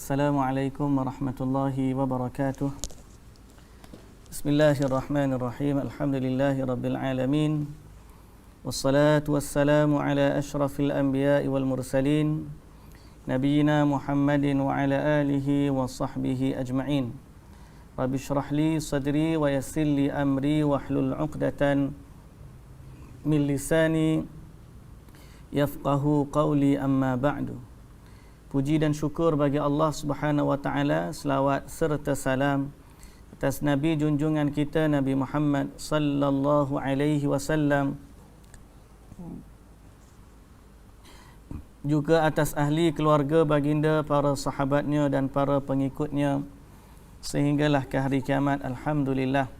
Assalamualaikum warahmatullahi wabarakatuh. Bismillahirrahmanirrahim. Alhamdulillahi rabbil alamin. Wassalatu wassalamu ala ashrafil anbiya'i wal mursalin Nabiyyina Muhammadin wa ala alihi wa sahbihi ajma'in. Rabbi shrah li sadri wa yassir li amri wahlul 'uqdatan min lisani yafqahu qawli, amma ba'du. Puji dan syukur bagi Allah Subhanahu wa taala, selawat serta salam atas Nabi junjungan kita Nabi Muhammad sallallahu alaihi wasallam, juga atas ahli keluarga baginda, para sahabatnya dan para pengikutnya sehinggalah ke hari kiamat. Alhamdulillah.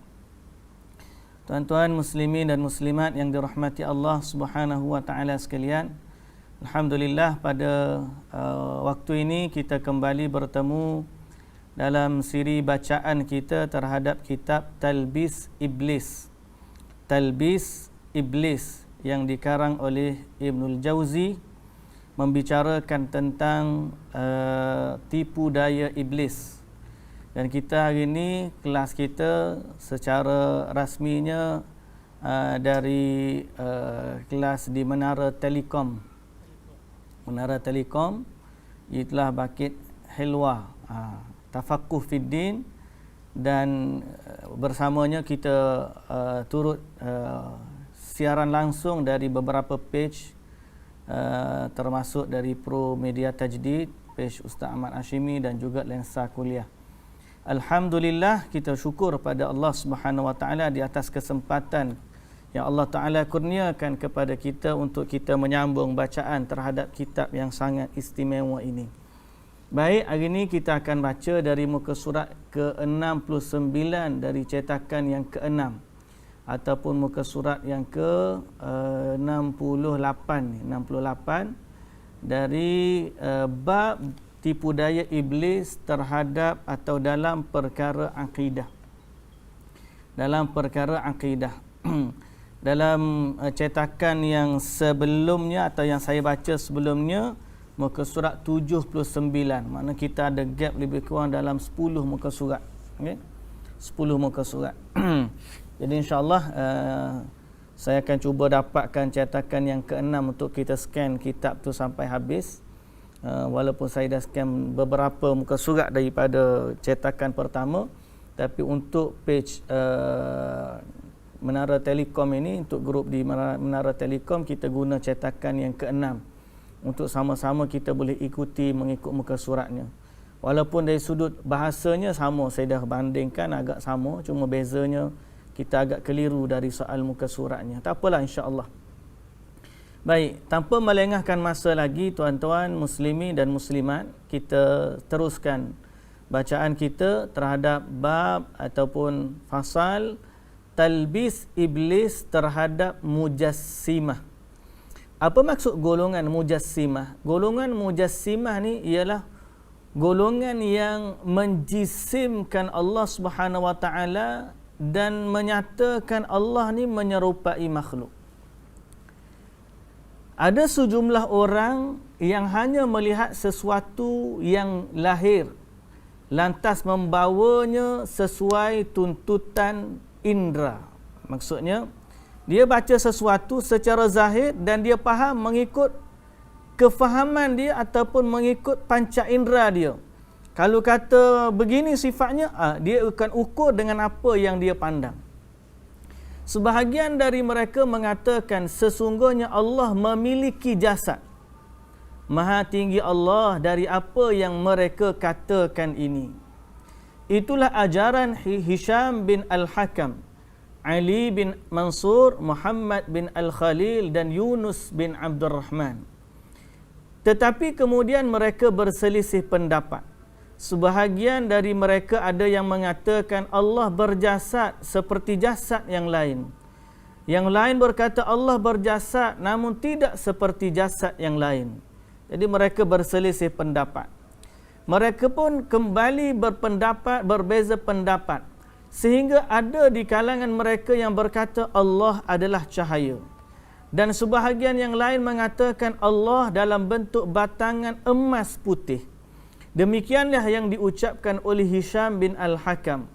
Tuan-tuan muslimin dan muslimat yang dirahmati Allah Subhanahu wa taala sekalian, alhamdulillah pada waktu ini kita kembali bertemu dalam siri bacaan kita terhadap kitab Talbis Iblis. Talbis Iblis yang dikarang oleh Ibnul Jauzi, membicarakan tentang tipu daya iblis. Dan kita hari ini kelas kita secara rasminya dari kelas di Menara Telekom. Menara Telekom itulah Bakit Helwa, Tafaqquh Fiddin, dan bersamanya kita turut siaran langsung dari beberapa page, termasuk dari Pro Media Tajdid, page Ustaz Ahmad Hashimi dan juga Lensa Kuliah. Alhamdulillah, kita syukur pada Allah Subhanahu wa taala di atas kesempatan yang Allah Ta'ala kurniakan kepada kita untuk kita menyambung bacaan terhadap kitab yang sangat istimewa ini. Baik, hari ini kita akan baca dari muka surat ke-69 dari cetakan yang ke-6 ataupun muka surat yang ke-68 dari bab tipu daya iblis terhadap atau dalam perkara akidah. Dalam perkara akidah. Dalam cetakan yang sebelumnya atau yang saya baca sebelumnya, muka surat 79, makna kita ada gap lebih kurang dalam 10 muka surat, okay? 10 muka surat. Jadi insyaAllah saya akan cuba dapatkan cetakan yang ke-6 untuk kita scan kitab tu sampai habis. Walaupun saya dah scan beberapa muka surat daripada cetakan pertama, tapi untuk page Menara Telekom ini, untuk grup di Menara Telekom, kita guna cetakan yang ke-6 untuk sama-sama kita boleh ikuti mengikut muka suratnya. Walaupun dari sudut bahasanya sama, saya dah bandingkan agak sama, cuma bezanya kita agak keliru dari soal muka suratnya. Tak apalah, insya-Allah. Baik, tanpa melengahkan masa lagi tuan-tuan muslimin dan muslimat, kita teruskan bacaan kita terhadap bab ataupun fasal Talbis Iblis terhadap Mujassimah. Apa maksud golongan Mujassimah? Golongan Mujassimah ni ialah golongan yang menjisimkan Allah Subhanahu wa taala dan menyatakan Allah ni menyerupai makhluk. Ada sejumlah orang yang hanya melihat sesuatu yang lahir, lantas membawanya sesuai tuntutan indra. Maksudnya, dia baca sesuatu secara zahir dan dia faham mengikut kefahaman dia ataupun mengikut panca indera dia. Kalau kata begini sifatnya, dia akan ukur dengan apa yang dia pandang. Sebahagian dari mereka mengatakan sesungguhnya Allah memiliki jasad. Maha tinggi Allah dari apa yang mereka katakan ini. Itulah ajaran Hisham bin Al-Hakam, Ali bin Mansur, Muhammad bin Al-Khalil dan Yunus bin Abdul Rahman. Tetapi kemudian mereka berselisih pendapat. Sebahagian dari mereka ada yang mengatakan Allah berjasad seperti jasad yang lain. Yang lain berkata Allah berjasad namun tidak seperti jasad yang lain. Jadi mereka berselisih pendapat. Mereka pun kembali berpendapat, berbeza pendapat. Sehingga ada di kalangan mereka yang berkata Allah adalah cahaya. Dan sebahagian yang lain mengatakan Allah dalam bentuk batangan emas putih. Demikianlah yang diucapkan oleh Hisham bin Al-Hakam.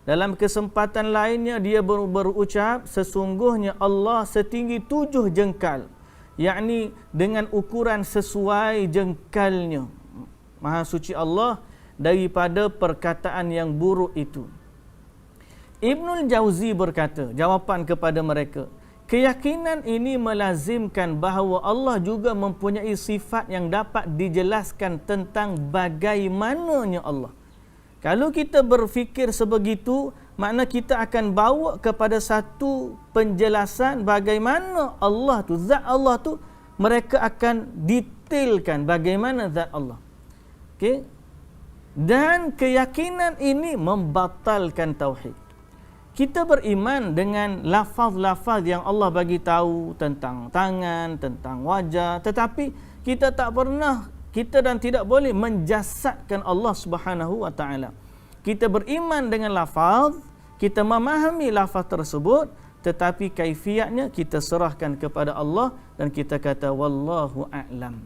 Dalam kesempatan lainnya dia berucap, sesungguhnya Allah setinggi 7 jengkal, yakni dengan ukuran sesuai jengkalnya. Maha suci Allah daripada perkataan yang buruk itu. Ibnul Jauzi berkata, jawapan kepada mereka, keyakinan ini melazimkan bahawa Allah juga mempunyai sifat yang dapat dijelaskan tentang bagaimananya Allah. Kalau kita berfikir sebegitu, makna kita akan bawa kepada satu penjelasan bagaimana Allah tu, zat Allah tu, mereka akan detailkan bagaimana zat Allah. Okey? Dan keyakinan ini membatalkan tauhid. Kita beriman dengan lafaz-lafaz yang Allah bagi tahu tentang tangan, tentang wajah, tetapi kita tak pernah, kita dan tidak boleh menjasadkan Allah Subhanahu wa taala. Kita beriman dengan lafaz, kita memahami lafaz tersebut, tetapi kaifiatnya kita serahkan kepada Allah dan kita kata wallahu a'lam.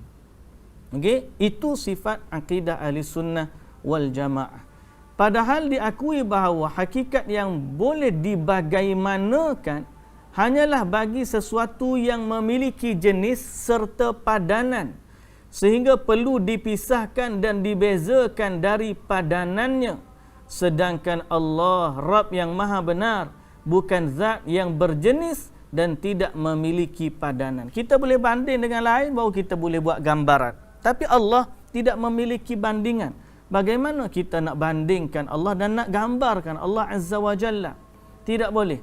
Okey, itu sifat akidah ahli sunnah wal jamaah. Padahal diakui bahawa hakikat yang boleh dibagaimanakan hanyalah bagi sesuatu yang memiliki jenis serta padanan, sehingga perlu dipisahkan dan dibezakan dari padanannya. Sedangkan Allah, Rabb yang maha benar, bukan zat yang berjenis dan tidak memiliki padanan. Kita boleh banding dengan lain, baru kita boleh buat gambaran. Tapi Allah tidak memiliki bandingan. Bagaimana kita nak bandingkan Allah dan nak gambarkan Allah Azza wa Jalla? Tidak boleh.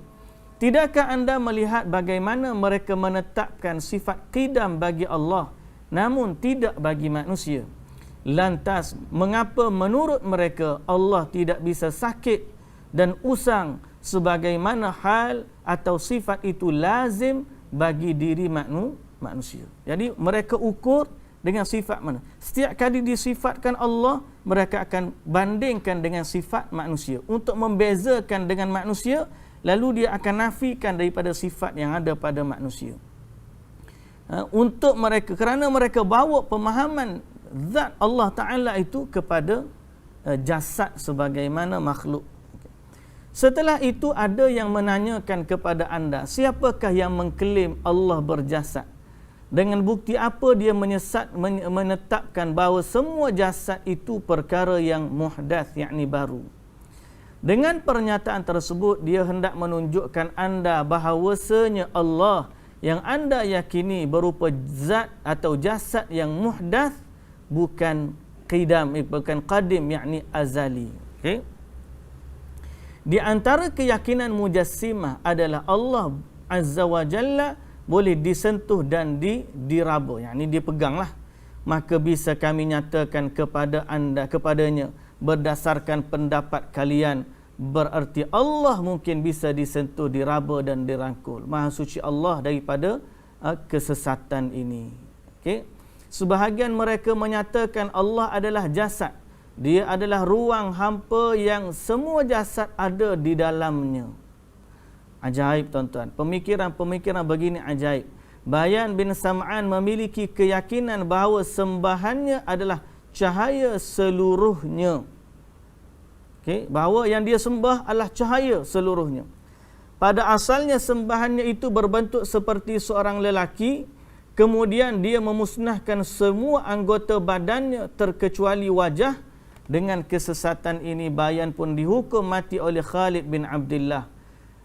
Tidakkah anda melihat bagaimana mereka menetapkan sifat qidam bagi Allah, namun tidak bagi manusia? Lantas, mengapa menurut mereka Allah tidak bisa sakit dan usang sebagaimana hal atau sifat itu lazim bagi diri manusia? Jadi mereka ukur dengan sifat mana? Setiap kali disifatkan Allah, mereka akan bandingkan dengan sifat manusia untuk membezakan dengan manusia, lalu dia akan nafikan daripada sifat yang ada pada manusia. Untuk mereka, kerana mereka bawa pemahaman zat Allah Ta'ala itu kepada jasad sebagaimana makhluk. Setelah itu ada yang menanyakan kepada anda, siapakah yang mengklaim Allah berjasad? Dengan bukti apa dia menetapkan bahawa semua jasad itu perkara yang muhdath, yakni baru. Dengan pernyataan tersebut, dia hendak menunjukkan anda bahawasanya Allah yang anda yakini berupa zat atau jasad yang muhdath, bukan qidam, bukan qadim, yakni azali. Okay? Di antara keyakinan mujassimah adalah Allah Azza wa Jalla boleh disentuh dan diraba, yakni dipeganglah. Maka bisa kami nyatakan kepada anda, kepadanya, berdasarkan pendapat kalian, berarti Allah mungkin bisa disentuh, diraba dan dirangkul. Maha suci Allah daripada kesesatan ini. Okey. Sebahagian mereka menyatakan Allah adalah jasad. Dia adalah ruang hampa yang semua jasad ada di dalamnya. Ajaib tuan-tuan. Pemikiran-pemikiran begini ajaib. Bayan bin Sam'an memiliki keyakinan bahawa sembahannya adalah cahaya seluruhnya. Okay? Bahawa yang dia sembah adalah cahaya seluruhnya. Pada asalnya sembahannya itu berbentuk seperti seorang lelaki, kemudian dia memusnahkan semua anggota badannya terkecuali wajah. Dengan kesesatan ini, Bayan pun dihukum mati oleh Khalid bin Abdullah.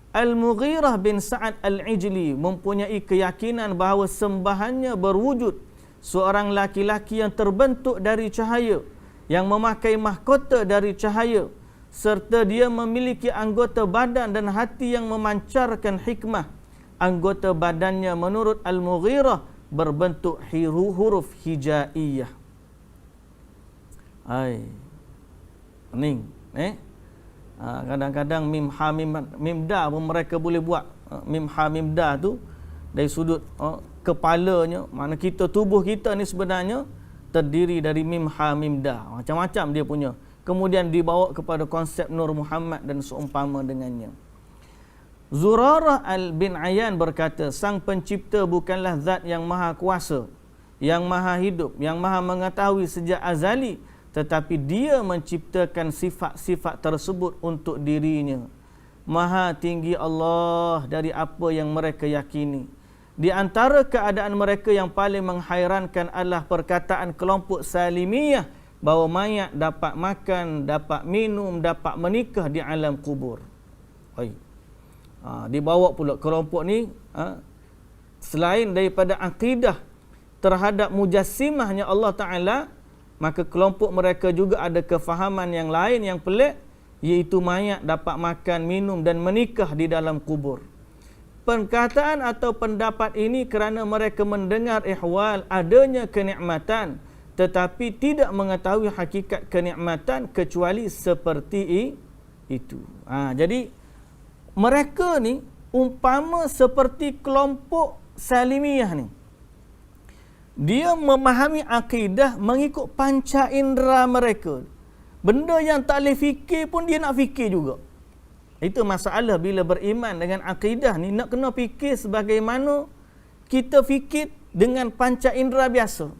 Al-Mughirah bin Sa'ad Al-Ijli mempunyai keyakinan bahawa sembahannya berwujud seorang laki-laki yang terbentuk dari cahaya, yang memakai mahkota dari cahaya, serta dia memiliki anggota badan dan hati yang memancarkan hikmah. Anggota badannya menurut Al-Mughirah berbentuk huruf hijaiyah. Pening. Kadang-kadang mim ha mim da pun mereka boleh buat. Mim ha mim da tu dari sudut kepalanya, mana kita, tubuh kita ni sebenarnya terdiri dari mim ha mim da. Macam-macam dia punya. Kemudian dibawa kepada konsep Nur Muhammad dan seumpama dengannya. Zurarah bin Ayan berkata, sang pencipta bukanlah zat yang maha kuasa, yang maha hidup, yang maha mengetahui sejak azali, tetapi dia menciptakan sifat-sifat tersebut untuk dirinya. Maha tinggi Allah dari apa yang mereka yakini. Di antara keadaan mereka yang paling menghairankan adalah perkataan kelompok Salimiyah bahawa mayat dapat makan, dapat minum, dapat menikah di alam kubur. Dibawa pula kelompok ni selain daripada akidah terhadap mujassimahnya Allah Ta'ala, maka kelompok mereka juga ada kefahaman yang lain yang pelik, iaitu mayat dapat makan, minum dan menikah di dalam kubur. Perkataan atau pendapat ini kerana mereka mendengar ihwal adanya kenikmatan tetapi tidak mengetahui hakikat kenikmatan kecuali seperti itu. Jadi mereka ni umpama seperti kelompok Salimiyah ni. Dia memahami akidah mengikut panca indera mereka. Benda yang tak boleh fikir pun dia nak fikir juga. Itu masalah bila beriman dengan akidah ni, nak kena fikir sebagaimana kita fikir dengan panca indera biasa.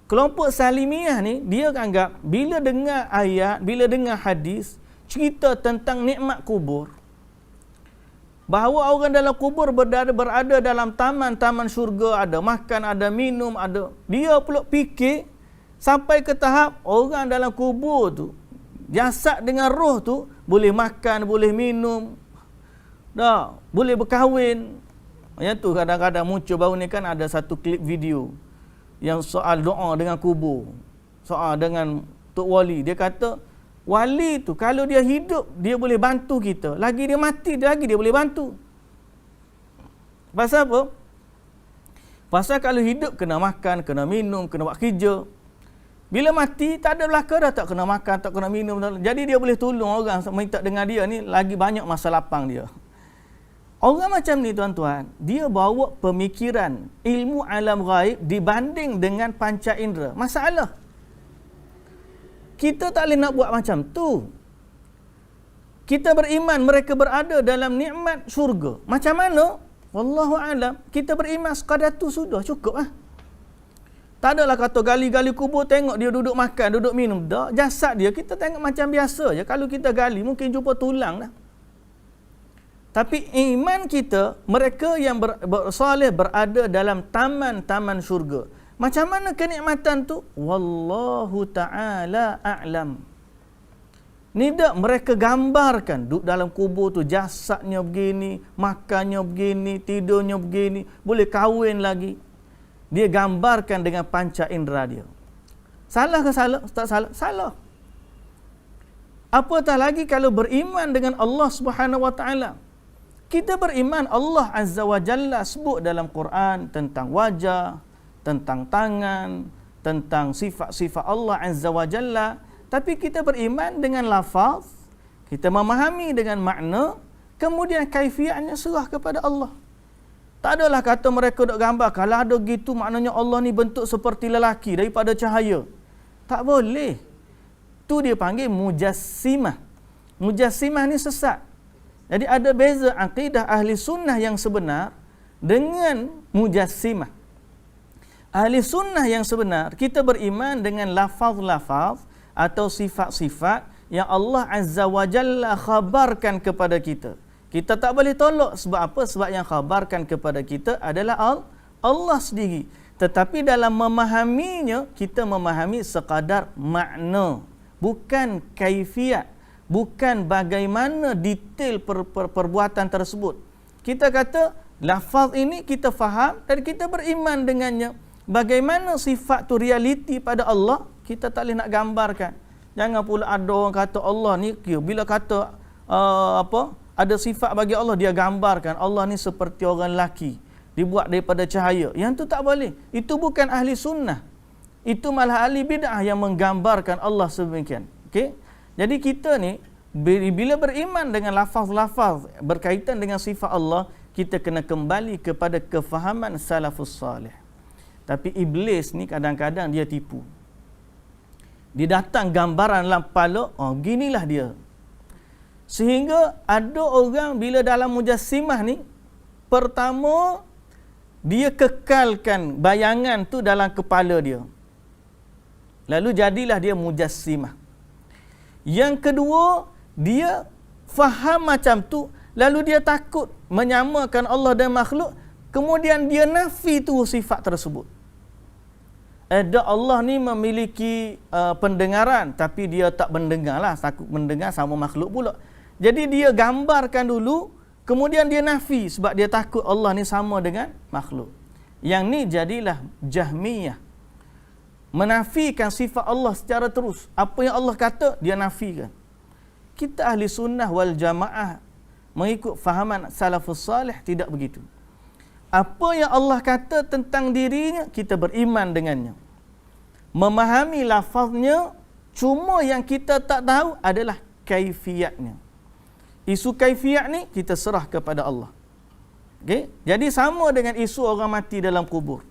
Kelompok Salimiyah ni, dia anggap bila dengar ayat, bila dengar hadis, cerita tentang nikmat kubur, bahawa orang dalam kubur berada dalam taman-taman syurga, ada makan, ada minum, ada. Dia pula fikir sampai ke tahap orang dalam kubur tu, jasad dengan roh tu boleh makan, boleh minum, boleh berkahwin. Yang tu kadang-kadang muncul baru ni kan ada satu klip video yang soal doa dengan kubur, soal dengan Tok Wali. Dia kata wali tu kalau dia hidup dia boleh bantu kita, lagi dia mati lagi dia boleh bantu. Pasal apa? Pasal kalau hidup kena makan, kena minum, kena buat kerja. Bila mati tak ada belaka dah, tak kena makan, tak kena minum. Jadi dia boleh tolong orang minta dengan dia ni, lagi banyak masa lapang dia. Orang macam ni tuan-tuan, dia bawa pemikiran ilmu alam ghaib dibanding dengan panca indera. Masalah kita tak boleh nak buat macam tu. Kita beriman mereka berada dalam nikmat syurga. Macam mana? Wallahu alam. Kita beriman sekadar tu sudah cukup lah. Tak adalah kata gali-gali kubur tengok dia duduk makan, duduk minum. Tak, jasad dia kita tengok macam biasa je. Kalau kita gali mungkin jumpa tulang dah. Tapi iman kita, mereka yang bersoleh berada dalam taman-taman syurga. Macam mana kenikmatan tu? Wallahu ta'ala a'lam. Ni tak mereka gambarkan duduk dalam kubur tu, jasadnya begini, makannya begini, tidurnya begini, boleh kahwin lagi. Dia gambarkan dengan panca indera dia. Salah ke salah? Tak salah. Salah. Apatah lagi kalau beriman dengan Allah Subhanahu Wa Taala. Kita beriman Allah Azza wa Jalla sebut dalam Quran tentang wajah, tentang tangan, tentang sifat-sifat Allah Azza wa Jalla. Tapi kita beriman dengan lafaz, kita memahami dengan makna, kemudian kaifiatnya serah kepada Allah. Tak adalah kata mereka dok gambar, kalau ada gitu maknanya Allah ni bentuk seperti lelaki daripada cahaya. Tak boleh. Tu dia panggil mujassimah. Mujassimah ni sesat. Jadi ada beza akidah ahli sunnah yang sebenar dengan mujassimah. Ahli sunnah yang sebenar, kita beriman dengan lafaz-lafaz atau sifat-sifat yang Allah Azza wa Jalla khabarkan kepada kita. Kita tak boleh tolak. Sebab apa? Sebab yang khabarkan kepada kita adalah Allah sendiri. Tetapi dalam memahaminya, kita memahami sekadar makna, bukan kaifiat, bukan bagaimana detail perbuatan tersebut. Kita kata lafaz ini kita faham dan kita beriman dengannya. Bagaimana sifat tu realiti pada Allah, kita tak boleh nak gambarkan. Jangan pula ada orang kata Allah ni, bila kata ada sifat bagi Allah, dia gambarkan Allah ni seperti orang lelaki, dibuat daripada cahaya. Yang tu tak boleh. Itu bukan ahli sunnah. Itu malah ahli bid'ah yang menggambarkan Allah sedemikian. Okey? Jadi kita ni bila beriman dengan lafaz-lafaz berkaitan dengan sifat Allah, kita kena kembali kepada kefahaman salafus salih. Tapi iblis ni kadang-kadang dia tipu. Dia datang gambaran dalam kepala, ginilah dia. Sehingga ada orang bila dalam mujassimah ni, pertama dia kekalkan bayangan tu dalam kepala dia. Lalu jadilah dia mujassimah. Yang kedua, dia faham macam tu, lalu dia takut menyamakan Allah dan makhluk, kemudian dia nafi tu sifat tersebut. Ada Allah ni memiliki pendengaran, tapi dia tak mendengar lah, takut mendengar sama makhluk pula. Jadi dia gambarkan dulu, kemudian dia nafi sebab dia takut Allah ni sama dengan makhluk. Yang ni jadilah Jahmiyah. Menafikan sifat Allah secara terus. Apa yang Allah kata, dia nafikan. Kita ahli sunnah wal jamaah mengikut fahaman salafus salih tidak begitu. Apa yang Allah kata tentang dirinya, kita beriman dengannya. Memahami lafaznya, cuma yang kita tak tahu adalah kaifiyatnya. Isu kaifiyat ni kita serah kepada Allah. Okay? Jadi sama dengan isu orang mati dalam kubur.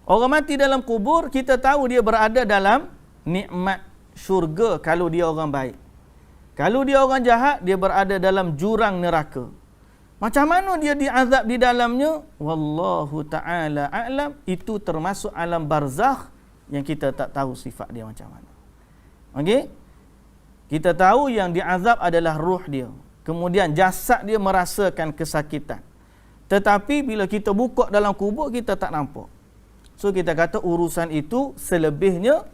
Orang mati dalam kubur, kita tahu dia berada dalam nikmat syurga kalau dia orang baik. Kalau dia orang jahat, dia berada dalam jurang neraka. Macam mana dia diazab di dalamnya? Wallahu ta'ala a'lam. Itu termasuk alam barzakh yang kita tak tahu sifat dia macam mana. Okey? Kita tahu yang diazab adalah ruh dia. Kemudian jasad dia merasakan kesakitan. Tetapi bila kita buka dalam kubur, kita tak nampak. So kita kata urusan itu selebihnya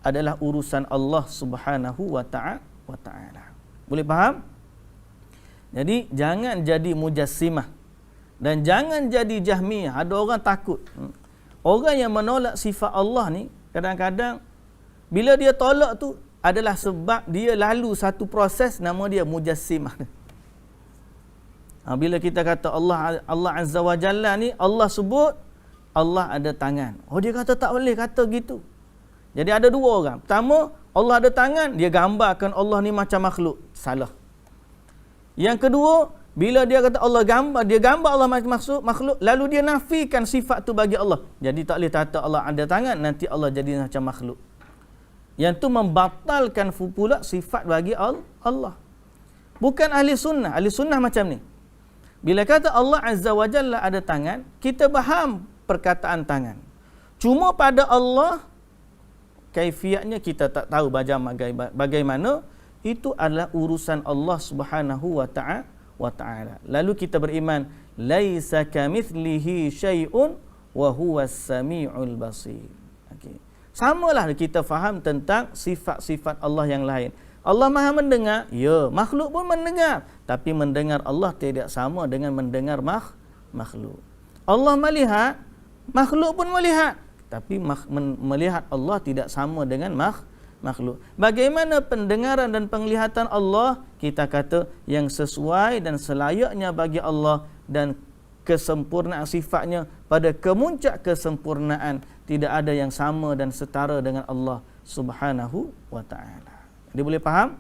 adalah urusan Allah Subhanahu wa ta'ala. Boleh faham? Jadi jangan jadi mujassimah dan jangan jadi Jahmiyah. Ada orang takut. Orang yang menolak sifat Allah ni kadang-kadang bila dia tolak tu adalah sebab dia lalu satu proses, nama dia mujassimah. Bila kita kata Allah Azza wa Jalla ni, Allah sebut Allah ada tangan. Oh, dia kata tak boleh kata gitu. Jadi ada dua orang. Pertama, Allah ada tangan, dia gambarkan Allah ni macam makhluk. Salah. Yang kedua, bila dia kata Allah gambar, dia gambar Allah macam makhluk, lalu dia nafikan sifat tu bagi Allah. Jadi tak boleh kata Allah ada tangan, nanti Allah jadi macam makhluk. Yang tu membatalkan pula sifat bagi Allah. Bukan ahli sunnah. Ahli sunnah macam ni. Bila kata Allah Azza wa Jalla ada tangan, kita faham perkataan tangan. Cuma pada Allah, kaifiatnya kita tak tahu bagaimana. Itu adalah urusan Allah Subhanahu wa ta'ala. Lalu kita beriman, laisa kamitslihi syai'un wa huwas samiul basir. Okey. Samalah kita faham tentang sifat-sifat Allah yang lain. Allah Maha mendengar, ya, makhluk pun mendengar, tapi mendengar Allah tidak sama dengan mendengar makhluk. Allah melihat, makhluk pun melihat, tapi melihat Allah tidak sama dengan makhluk. Bagaimana pendengaran dan penglihatan Allah? Kita kata yang sesuai dan selayaknya bagi Allah, dan kesempurnaan sifatnya pada kemuncak kesempurnaan, tidak ada yang sama dan setara dengan Allah Subhanahu wa ta'ala. Dia boleh faham?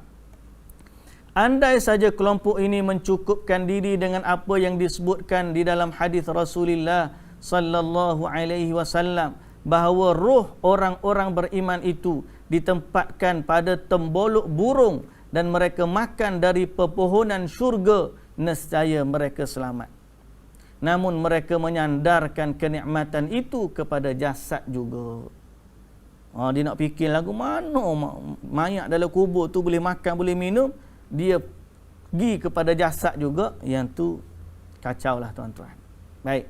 Andai saja kelompok ini mencukupkan diri dengan apa yang disebutkan di dalam hadis Rasulullah sallallahu alaihi wasallam, bahawa roh orang-orang beriman itu ditempatkan pada tembolok burung dan mereka makan dari pepohonan syurga, nescaya mereka selamat. Namun mereka menyandarkan kenikmatan itu kepada jasad juga. Dia nak fikir lagu mana mayat dalam kubur tu boleh makan, boleh minum, dia pergi kepada jasad juga. Yang tu kacau lah tuan-tuan. Baik.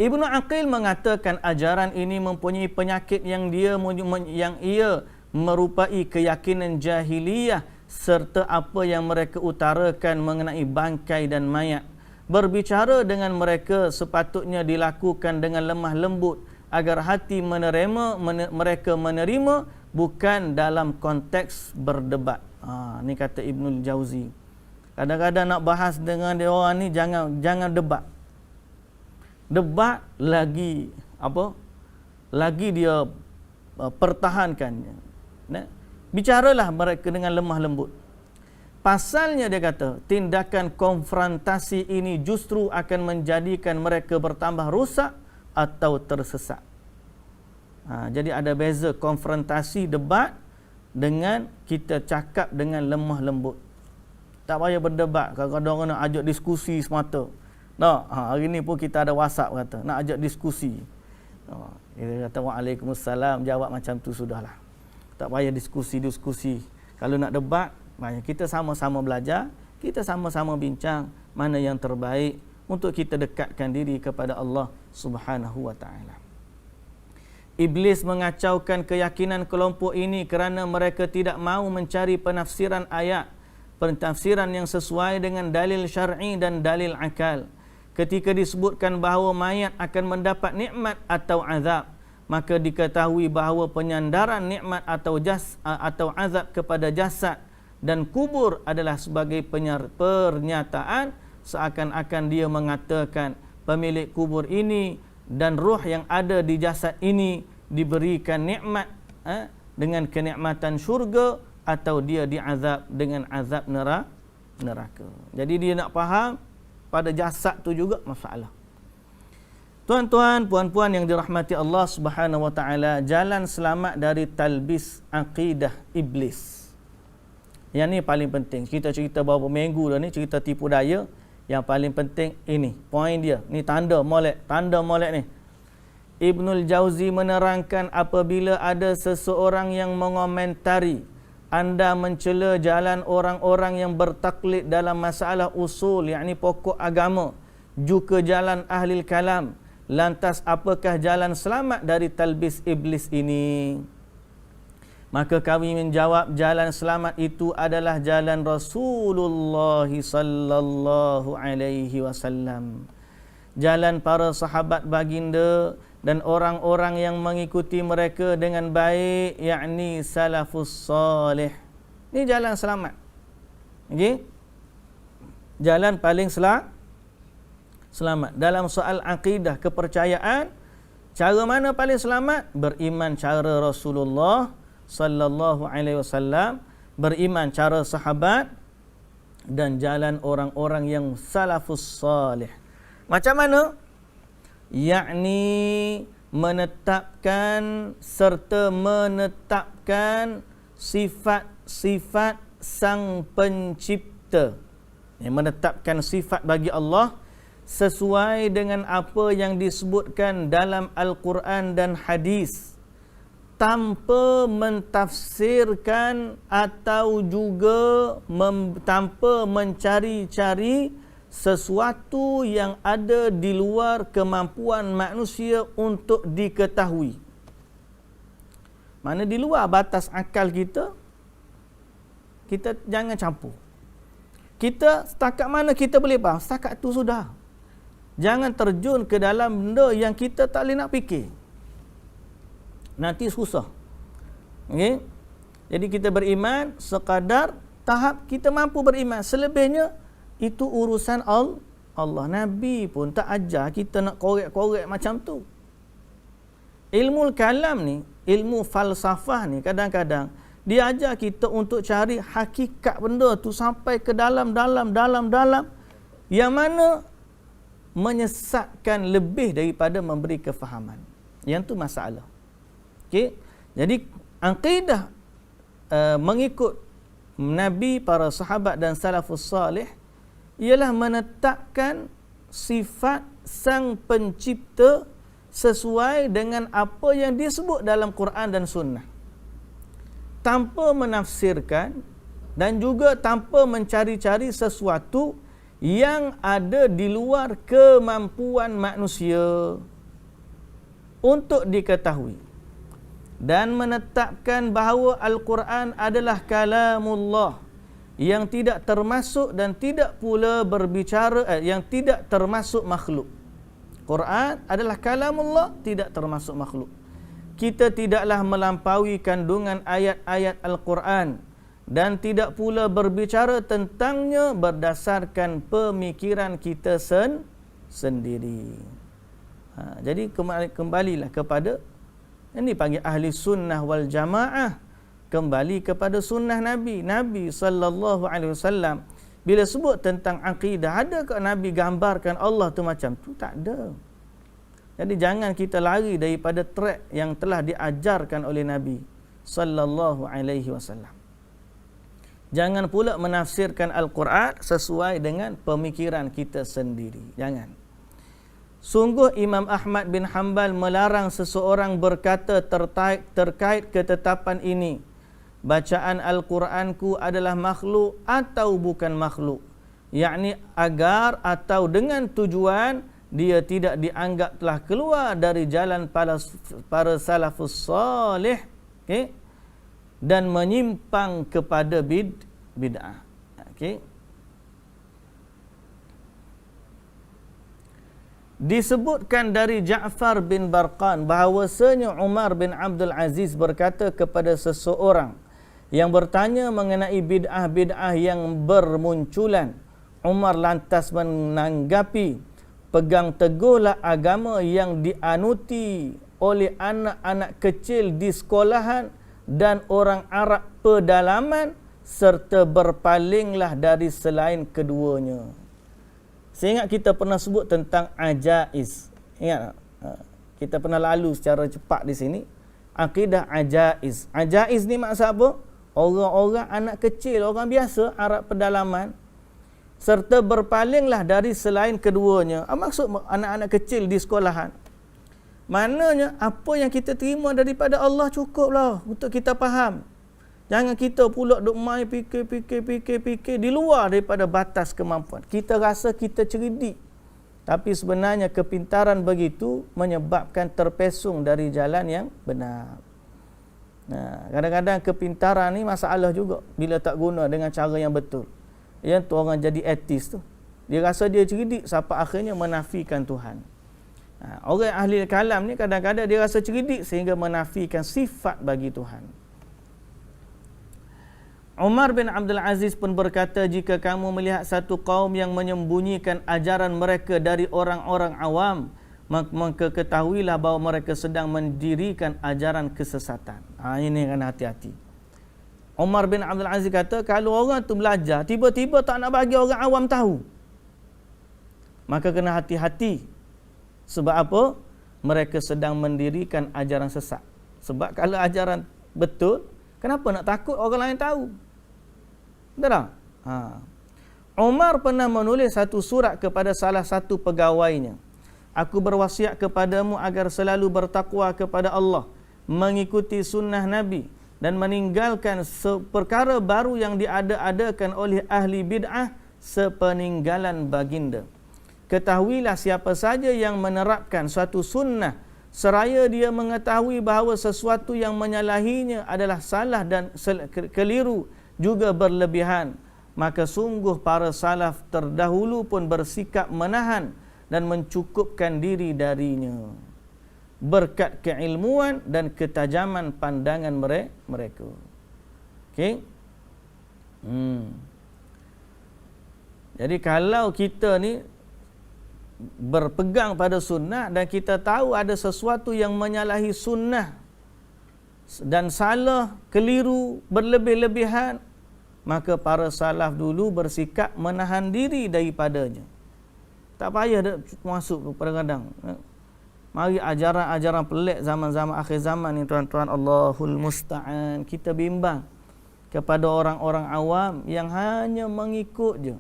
Ibnu Aqil mengatakan ajaran ini mempunyai penyakit yang ia merupai keyakinan jahiliyah serta apa yang mereka utarakan mengenai bangkai dan mayat. Berbicara dengan mereka sepatutnya dilakukan dengan lemah lembut agar hati mereka menerima, bukan dalam konteks berdebat. Ni kata Ibnul Jauzi. Kadang-kadang nak bahas dengan dia orang ni jangan debat. Debat lagi lagi dia pertahankannya. Bicaralah mereka dengan lemah lembut. Pasalnya dia kata, tindakan konfrontasi ini justru akan menjadikan mereka bertambah rusak atau tersesat. Jadi ada beza konfrontasi debat dengan kita cakap dengan lemah lembut. Tak payah berdebat. Kadang-kadang orang nak ajak diskusi semata. Hari ni pun kita ada WhatsApp kata nak ajak diskusi. Dia kata waalaikumsalam, jawab macam tu sudahlah. Tak payah diskusi-diskusi. Kalau nak debat, kita sama-sama belajar, kita sama-sama bincang mana yang terbaik untuk kita dekatkan diri kepada Allah Subhanahu wa taala. Iblis mengacaukan keyakinan kelompok ini kerana mereka tidak mahu mencari penafsiran ayat, pentafsiran yang sesuai dengan dalil syar'i dan dalil akal. Ketika disebutkan bahawa mayat akan mendapat nikmat atau azab, maka diketahui bahawa penyandaran nikmat atau azab kepada jasad dan kubur adalah sebagai pernyataan seakan-akan dia mengatakan pemilik kubur ini dan roh yang ada di jasad ini diberikan nikmat dengan kenikmatan syurga atau dia diazab dengan azab neraka. Jadi dia nak faham pada jasad tu juga masalah. Tuan-tuan, puan-puan yang dirahmati Allah Subhanahu wa taala, jalan selamat dari talbis akidah iblis. Yang ni paling penting. Kita cerita beberapa minggu dah ni, cerita tipu daya. Yang paling penting ini, poin dia. Ni tanda molek ni. Ibnul Jauzi menerangkan apabila ada seseorang yang mengomentari anda mencela jalan orang-orang yang bertaklid dalam masalah usul, yakni pokok agama, juga jalan ahli kalam, lantas apakah jalan selamat dari talbis iblis ini? Maka kami menjawab, jalan selamat itu adalah jalan Rasulullah sallallahu alaihi wasallam, jalan para sahabat baginda dan orang-orang yang mengikuti mereka dengan baik, yakni salafus salih. Ini jalan selamat. Okey? Jalan paling selamat dalam soal akidah, kepercayaan. Cara mana paling selamat? Beriman cara Rasulullah sallallahu alaihi wasallam, beriman cara sahabat dan jalan orang-orang yang salafus salih. Macam mana? Yakni menetapkan serta menetapkan sifat-sifat sang pencipta. Menetapkan sifat bagi Allah sesuai dengan apa yang disebutkan dalam Al-Quran dan hadis, tanpa mentafsirkan atau juga tanpa mencari-cari sesuatu yang ada di luar kemampuan manusia untuk diketahui. Mana di luar batas akal kita, kita jangan campur. Kita setakat mana kita boleh faham, setakat tu sudah. Jangan terjun ke dalam benda yang kita tak boleh nak fikir. Nanti susah. Okay? Jadi kita beriman sekadar tahap kita mampu beriman. Selebihnya itu urusan Allah. Nabi pun tak ajar kita nak korek-korek macam tu. Ilmu kalam ni, ilmu falsafah ni kadang-kadang dia ajar kita untuk cari hakikat benda tu sampai ke dalam yang mana menyesatkan lebih daripada memberi kefahaman. Yang tu masalah. Okey. Jadi akidah mengikut Nabi, para sahabat dan salafus salih ialah menetapkan sifat sang pencipta sesuai dengan apa yang disebut dalam Quran dan Sunnah, tanpa menafsirkan dan juga tanpa mencari-cari sesuatu yang ada di luar kemampuan manusia untuk diketahui, dan menetapkan bahawa Al-Quran adalah kalamullah yang tidak termasuk dan tidak pula berbicara yang tidak termasuk makhluk. Quran adalah kalamullah, tidak termasuk makhluk. Kita tidaklah melampaui kandungan ayat-ayat Al-Quran dan tidak pula berbicara tentangnya berdasarkan pemikiran kita sendiri. Jadi kembalilah kepada ini panggil ahli sunnah wal jamaah. Kembali kepada sunnah Nabi sallallahu alaihi wasallam. Bila sebut tentang akidah, ada ke Nabi gambarkan Allah tu macam tu? Tak ada. Jadi jangan kita lari daripada track yang telah diajarkan oleh Nabi sallallahu alaihi wasallam. Jangan pula menafsirkan Al-Quran sesuai dengan pemikiran kita sendiri. Jangan. Sungguh Imam Ahmad bin Hanbal melarang seseorang berkata terkait ketetapan ini, bacaan Al-Quranku adalah makhluk atau bukan makhluk, yakni agar atau dengan tujuan dia tidak dianggap telah keluar dari jalan para salafus salih, okay? Dan menyimpang kepada bid'ah. Okay? Disebutkan dari Ja'far bin Barqan bahawasanya Umar bin Abdul Aziz berkata kepada seseorang yang bertanya mengenai bid'ah-bid'ah yang bermunculan. Umar lantas menanggapi, pegang teguhlah agama yang dianuti oleh anak-anak kecil di sekolahan dan orang Arab pedalaman, serta berpalinglah dari selain keduanya. Saya ingat kita pernah sebut tentang ajaiz. Ingat tak? Kita pernah lalu secara cepat di sini. Akidah ajaiz. Ajaiz ni maksud apa? Orang-orang anak kecil, orang biasa, Arab pedalaman, serta berpalinglah dari selain keduanya. Maksud anak-anak kecil di sekolahan. Maknanya apa yang kita terima daripada Allah cukuplah untuk kita faham. Jangan kita pula duk main fikir di luar daripada batas kemampuan. Kita rasa kita cerdik, tapi sebenarnya kepintaran begitu menyebabkan terpesong dari jalan yang benar. Nah, kadang-kadang kepintaran ni masalah juga bila tak guna dengan cara yang betul. Yang tu orang jadi ateis tu. Dia rasa dia cerdik sampai akhirnya menafikan Tuhan. Orang ahli kalam ni kadang-kadang dia rasa cerdik sehingga menafikan sifat bagi Tuhan. Umar bin Abdul Aziz pun berkata, jika kamu melihat satu kaum yang menyembunyikan ajaran mereka dari orang-orang awam, maka ketahuilah bahawa mereka sedang mendirikan ajaran kesesatan. Ini kan hati-hati. Umar bin Abdul Aziz kata, kalau orang tu belajar, tiba-tiba tak nak bagi orang awam tahu, maka kena hati-hati. Sebab apa? Mereka sedang mendirikan ajaran sesat. Sebab kalau ajaran betul, kenapa nak takut orang lain tahu? Betul tak? Umar pernah menulis satu surat kepada salah satu pegawainya. Aku berwasiat kepadamu agar selalu bertakwa kepada Allah, mengikuti sunnah Nabi, dan meninggalkan perkara baru yang diada-adakan oleh ahli bid'ah sepeninggalan baginda. Ketahuilah siapa saja yang menerapkan suatu sunnah seraya dia mengetahui bahawa sesuatu yang menyalahinya adalah salah dan keliru juga berlebihan, maka sungguh para salaf terdahulu pun bersikap menahan dan mencukupkan diri darinya berkat keilmuan dan ketajaman pandangan mereka. Okey. Jadi kalau kita ni berpegang pada sunnah dan kita tahu ada sesuatu yang menyalahi sunnah dan salah, keliru, berlebih-lebihan, maka para salaf dulu bersikap menahan diri daripadanya. Tak payah masuk kadang-kadang. Mari ajaran-ajaran pelik zaman-zaman akhir zaman ni tuan-tuan, Allahul Musta'an. Kita bimbang kepada orang-orang awam yang hanya mengikut je.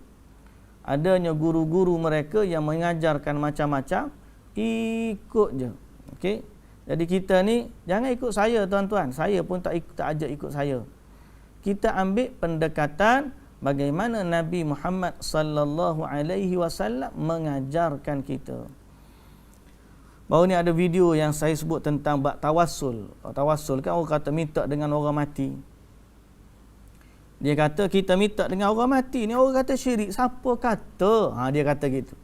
Adanya guru-guru mereka yang mengajarkan macam-macam, ikut je. Okey. Jadi kita ni jangan ikut saya tuan-tuan. Saya pun tak ajak ikut saya. Kita ambil pendekatan bagaimana Nabi Muhammad sallallahu alaihi wasallam mengajarkan kita. Baru ni ada video yang saya sebut tentang bab tawassul. Tawassul kan orang kata minta dengan orang mati. Dia kata kita minta dengan orang mati ni, orang kata syirik. Siapa kata? Dia kata gitu.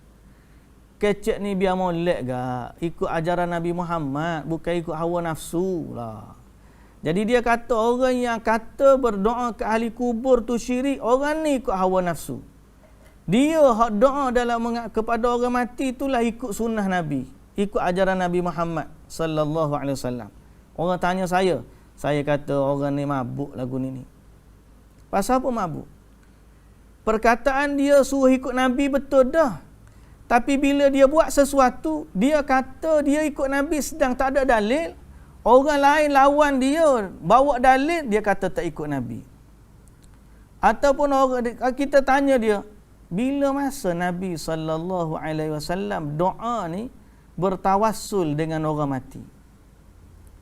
Kecek ni biar molek gak. Ikut ajaran Nabi Muhammad, bukan ikut hawa nafsu lah. Jadi dia kata orang yang kata berdoa ke ahli kubur tu syirik, orang ni ikut hawa nafsu. Dia hak doa dalam kepada orang mati itulah ikut sunnah Nabi, ikut ajaran Nabi Muhammad sallallahu alaihi wasallam. Orang tanya saya kata orang ni mabuk lagu ni. Pasal apa mabuk? Perkataan dia suruh ikut Nabi betul dah. Tapi bila dia buat sesuatu, dia kata dia ikut Nabi sedang tak ada dalil. Orang lain lawan dia, bawa dalil, dia kata tak ikut Nabi. Ataupun orang kita tanya dia, bila masa Nabi sallallahu alaihi wasallam doa ni bertawassul dengan orang mati.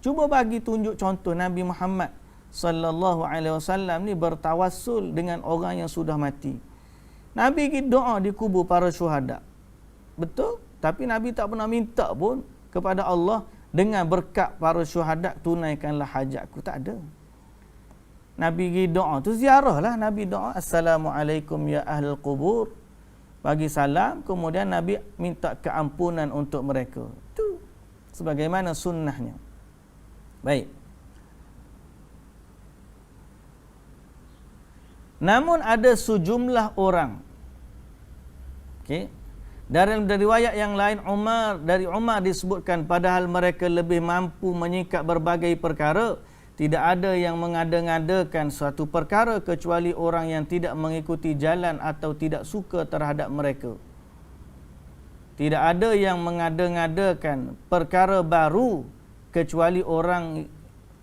Cuba bagi tunjuk contoh Nabi Muhammad sallallahu alaihi wasallam ni bertawassul dengan orang yang sudah mati. Nabi pergi doa di kubur para syuhada. Betul? Tapi Nabi tak pernah minta pun kepada Allah dengan berkat para syuhada tunaikanlah hajatku. Tak ada. Nabi pergi doa tu ziarah lah. Nabi doa Assalamualaikum ya ahlul qubur. Bagi salam. Kemudian Nabi minta keampunan untuk mereka. Itu sebagaimana sunnahnya. Baik. Namun ada sejumlah orang, okey, dari riwayat yang lain dari Umar disebutkan padahal mereka lebih mampu menyikap berbagai perkara, tidak ada yang mengada-ngadakan suatu perkara kecuali orang yang tidak mengikuti jalan atau tidak suka terhadap mereka. Tidak ada yang mengada-ngadakan perkara baru kecuali orang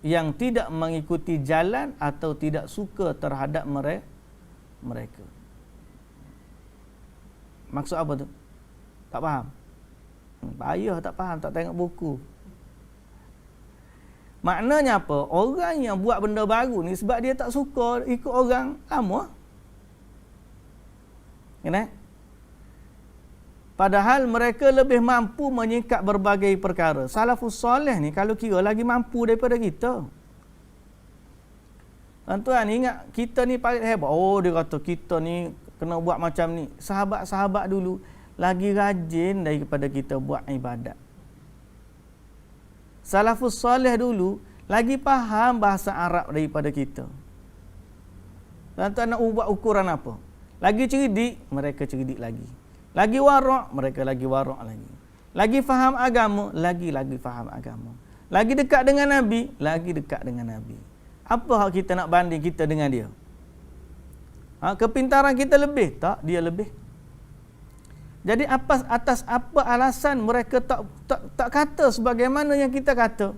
yang tidak mengikuti jalan atau tidak suka terhadap mereka. Maksud apa tu? Tak faham? Payah tak faham, tak tengok buku. Maknanya apa? Orang yang buat benda baru ni sebab dia tak suka ikut orang lama. Kena? Padahal mereka lebih mampu menyingkap berbagai perkara. Salafus soleh ni kalau kira lagi mampu daripada kita. Tuan-tuan ingat kita ni paling hebat. Oh dia kata kita ni kena buat macam ni. Sahabat-sahabat dulu lagi rajin daripada kita buat ibadat. Salafus soleh dulu lagi faham bahasa Arab daripada kita. Tuan-tuan nak buat ukuran apa? Lagi cerdik, mereka cerdik lagi. Lagi warak, mereka lagi warak lagi. Lagi faham agama, lagi faham agama. Lagi dekat dengan Nabi, lagi dekat dengan Nabi. Apa hak kita nak banding kita dengan dia? Kepintaran kita lebih? Tak, dia lebih. Jadi atas apa alasan mereka tak kata sebagaimana yang kita kata?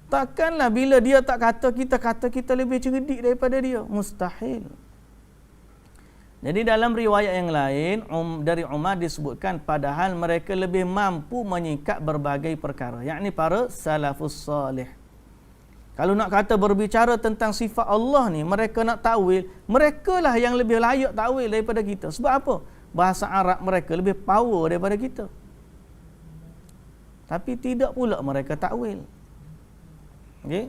Takkanlah bila dia tak kata kita lebih cerdik daripada dia. Mustahil. Jadi dalam riwayat yang lain dari Umar disebutkan padahal mereka lebih mampu menyingkap berbagai perkara, yakni para salafus salih. Kalau nak kata berbicara tentang sifat Allah ni, mereka nak takwil, merekalah yang lebih layak takwil daripada kita. Sebab apa? Bahasa Arab mereka lebih power daripada kita. Tapi tidak pula mereka takwil. Okey?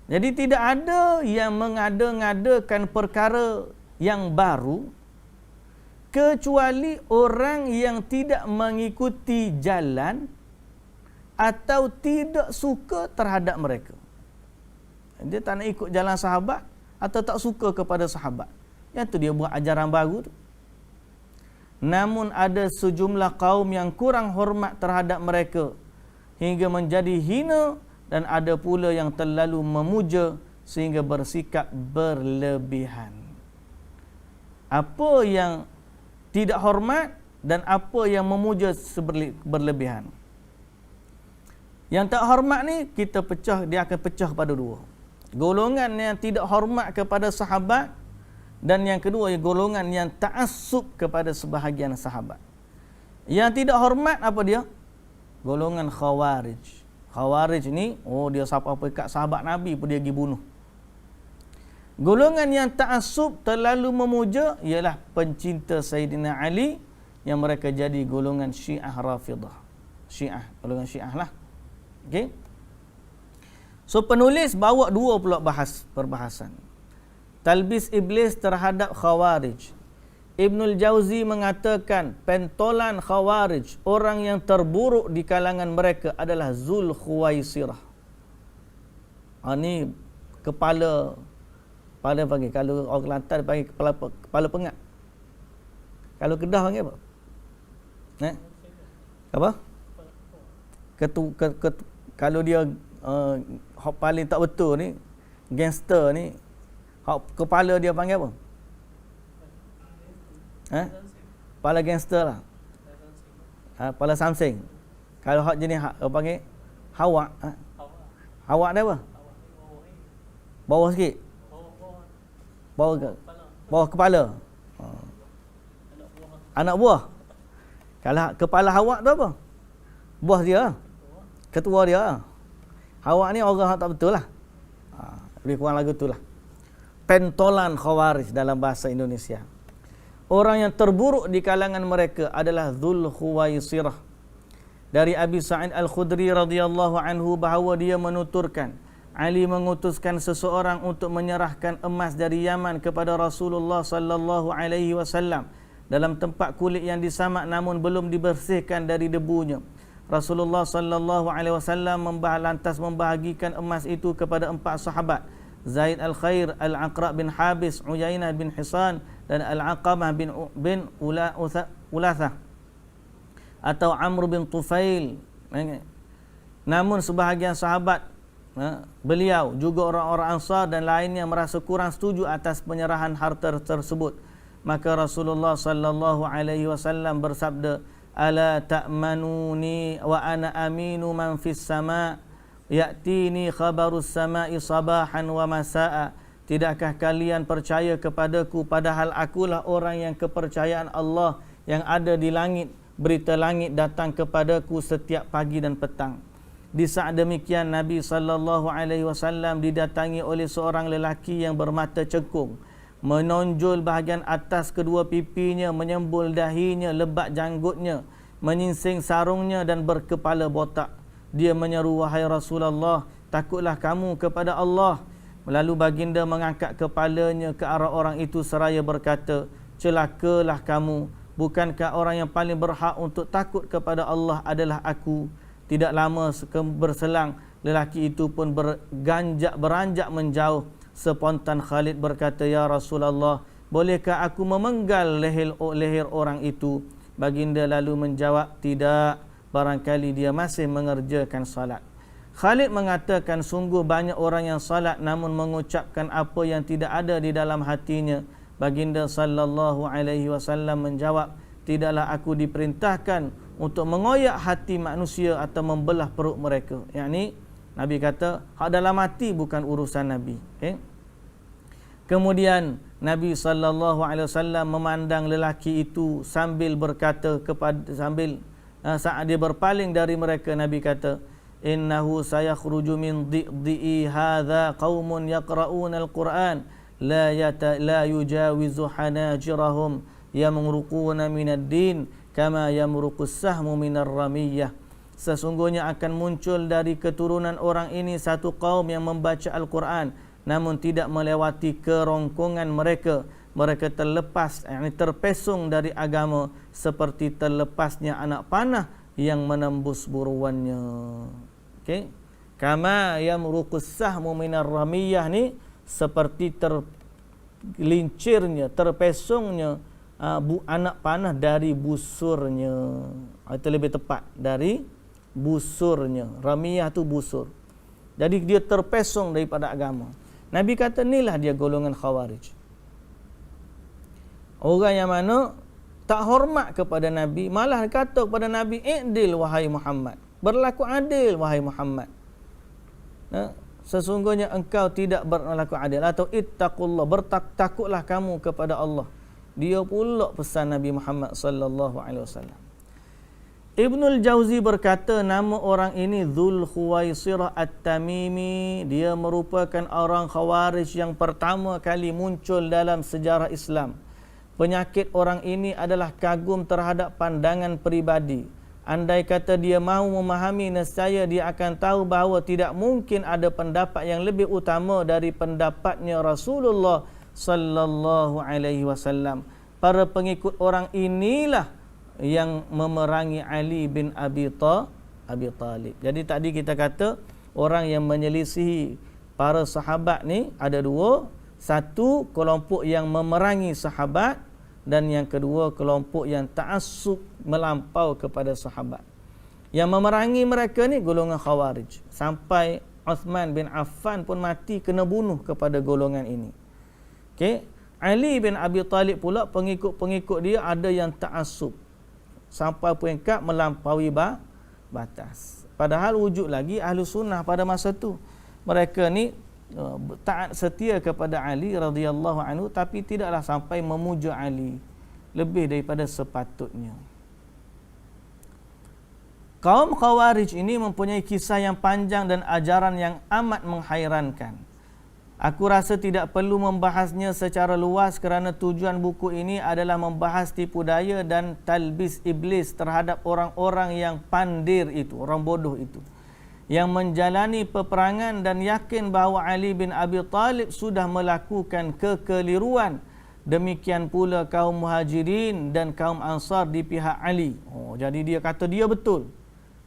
Jadi tidak ada yang mengada-ngadakan perkara yang baru kecuali orang yang tidak mengikuti jalan atau tidak suka terhadap mereka. Dia tak nak ikut jalan sahabat atau tak suka kepada sahabat. Yang tu dia buat ajaran baru tu. Namun ada sejumlah kaum yang kurang hormat terhadap mereka hingga menjadi hina, dan ada pula yang terlalu memuja sehingga bersikap berlebihan. Apa yang tidak hormat dan apa yang memuja berlebihan. Yang tak hormat ni dia akan pecah pada dua. Golongan yang tidak hormat kepada sahabat, dan yang kedua golongan yang ta'assub kepada sebahagian sahabat. Yang tidak hormat apa dia? Golongan khawarij. Khawarij ni dia siapa-apa kat sahabat Nabi pun dia pergi bunuh. Golongan yang ta'assub terlalu memuja ialah pencinta Sayyidina Ali, yang mereka jadi golongan Syiah Rafidah. Golongan Syiah lah. Okey. So penulis bawa dua pula perbahasan. Talbis iblis terhadap Khawarij. Ibnul Jauzi mengatakan pentolan Khawarij, orang yang terburuk di kalangan mereka adalah Zul Khuwaisirah. Ini kepala panggil, kalau orang Kelantan panggil kepala pengat. Kalau Kedah panggil apa? Apa? Kalau dia hak paling tak betul ni, gangster ni, hak kepala dia panggil apa? Kepala gangster lah. Kepala Samsing. Kalau hak jenis panggil hawak. Hawak dia apa? Bawah sikit. Bawah kepala. Anak buah. Kalau kepala hawak tu apa? bos dia, ketua dia. Awak ni orang tak betul lah. Lebih kurang lagu tu lah. Pentolan Khawarij dalam bahasa Indonesia. Orang yang terburuk di kalangan mereka adalah Dzul Khuwaisirah. Dari Abi Sa'id Al-Khudri radhiyallahu anhu bahawa dia menuturkan, Ali mengutuskan seseorang untuk menyerahkan emas dari Yaman kepada Rasulullah sallallahu alaihi wasallam dalam tempat kulit yang disamak namun belum dibersihkan dari debunya. Rasulullah sallallahu alaihi wasallam lantas membahagikan emas itu kepada 4 sahabat, Zaid Al-Khair, Al-Aqra' bin Habis, Uyainah bin Hisan dan Al-Aqamah bin Ulathah atau Amr bin Tufail. Namun sebahagian sahabat beliau juga orang-orang Ansar dan lainnya merasa kurang setuju atas penyerahan harta tersebut. Maka Rasulullah sallallahu alaihi wasallam bersabda, "Ala ta'manuni wa ana aminu man fis sama' ya'tini khabarus sama'i sabahan wa masa'a." Tidakkah kalian percaya kepadaku padahal akulah orang yang kepercayaan Allah yang ada di langit. Berita langit datang kepadaku setiap pagi dan petang. Di saat demikian Nabi sallallahu alaihi wasallam didatangi oleh seorang lelaki yang bermata cekung, menonjol bahagian atas kedua pipinya, menyembul dahinya, lebat janggutnya, menyingsing sarungnya dan berkepala botak. Dia menyeru, "Wahai Rasulullah, takutlah kamu kepada Allah." Lalu baginda mengangkat kepalanya ke arah orang itu seraya berkata, "Celakalah kamu, bukankah orang yang paling berhak untuk takut kepada Allah adalah aku?" Tidak lama berselang, lelaki itu pun beranjak menjauh. Spontan Khalid berkata, "Ya Rasulullah, bolehkah aku memenggal leher orang itu?" Baginda lalu menjawab, "Tidak, barangkali dia masih mengerjakan salat." Khalid mengatakan, "Sungguh banyak orang yang salat namun mengucapkan apa yang tidak ada di dalam hatinya." Baginda sallallahu alaihi wasallam menjawab, "Tidaklah aku diperintahkan untuk mengoyak hati manusia atau membelah perut mereka." Yakni Nabi kata hak dalam hati bukan urusan Nabi. Okay? Kemudian Nabi sallallahu alaihi wasallam memandang lelaki itu sambil berkata saat dia berpaling dari mereka, Nabi kata, "Innahu sayakhruju min dhi'i hadza qaumun yaqra'una al-Qur'an la yujawizu hanajirahum yamruquna minad din kama yamruqus sahmu minar ramiyah." Sesungguhnya akan muncul dari keturunan orang ini satu kaum yang membaca Al-Quran namun tidak melewati kerongkongan mereka. Mereka terpesong dari agama seperti terlepasnya anak panah yang menembus buruannya. Okey. Kama yamruqus sahmu minar ramiyah ni seperti tergelincirnya, terpesongnya anak panah dari busurnya. Itu lebih tepat, dari busurnya. Ramiyah tu busur. Jadi dia terpesong daripada agama. Nabi kata inilah dia golongan Khawarij. Orang yang mana tak hormat kepada Nabi, malah kata kepada Nabi, "I'dil wahai Muhammad." Berlaku adil wahai Muhammad. Sesungguhnya engkau tidak berlaku adil, atau ittaqullah, takutlah kamu kepada Allah. Dia pula pesan Nabi Muhammad sallallahu alaihi wasallam. Ibnul Jauzi berkata nama orang ini Dzul Khuwaisirah At-Tamimi. Dia merupakan orang Khawarij yang pertama kali muncul dalam sejarah Islam. Penyakit orang ini adalah kagum terhadap pandangan peribadi. Andai kata dia mahu memahami, nescaya dia akan tahu bahawa tidak mungkin ada pendapat yang lebih utama dari pendapatnya Rasulullah sallallahu alaihi wasallam. Para pengikut orang inilah yang memerangi Ali bin Abi Talib. Jadi tadi kita kata orang yang menyelisihi para sahabat ni ada dua. Satu, kelompok yang memerangi sahabat, dan yang kedua, kelompok yang ta'assub melampau kepada sahabat. Yang memerangi mereka ni golongan Khawarij. Sampai Uthman bin Affan pun mati kena bunuh kepada golongan ini. Okey, Ali bin Abi Talib pula pengikut-pengikut dia ada yang ta'assub sampai peringkat melampaui batas. Padahal wujud lagi ahlu sunnah pada masa tu. Mereka ni taat setia kepada Ali radhiyallahu anhu, tapi tidaklah sampai memuja Ali lebih daripada sepatutnya. Kaum Khawarij ini mempunyai kisah yang panjang dan ajaran yang amat menghairankan. Aku rasa tidak perlu membahasnya secara luas kerana tujuan buku ini adalah membahas tipu daya dan talbis iblis terhadap orang-orang yang pandir itu, orang bodoh itu, yang menjalani peperangan dan yakin bahawa Ali bin Abi Talib sudah melakukan kekeliruan. Demikian pula kaum Muhajirin dan kaum Ansar di pihak Ali. Jadi dia kata dia betul,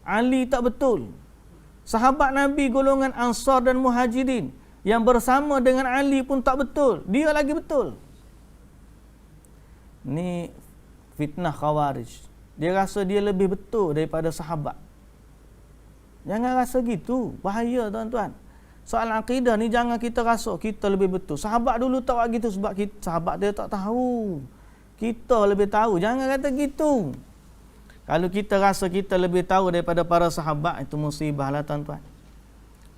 Ali tak betul. Sahabat Nabi golongan Ansar dan Muhajirin yang bersama dengan Ali pun tak betul, dia lagi betul. Ni fitnah Khawarij. Dia rasa dia lebih betul daripada sahabat. Jangan rasa gitu, bahaya tuan-tuan. Soal akidah ni jangan kita rasa kita lebih betul. Sahabat dulu tak buat gitu sebab kita, sahabat dia tak tahu. Kita lebih tahu. Jangan kata gitu. Kalau kita rasa kita lebih tahu daripada para sahabat, itu musibah lah tuan-tuan.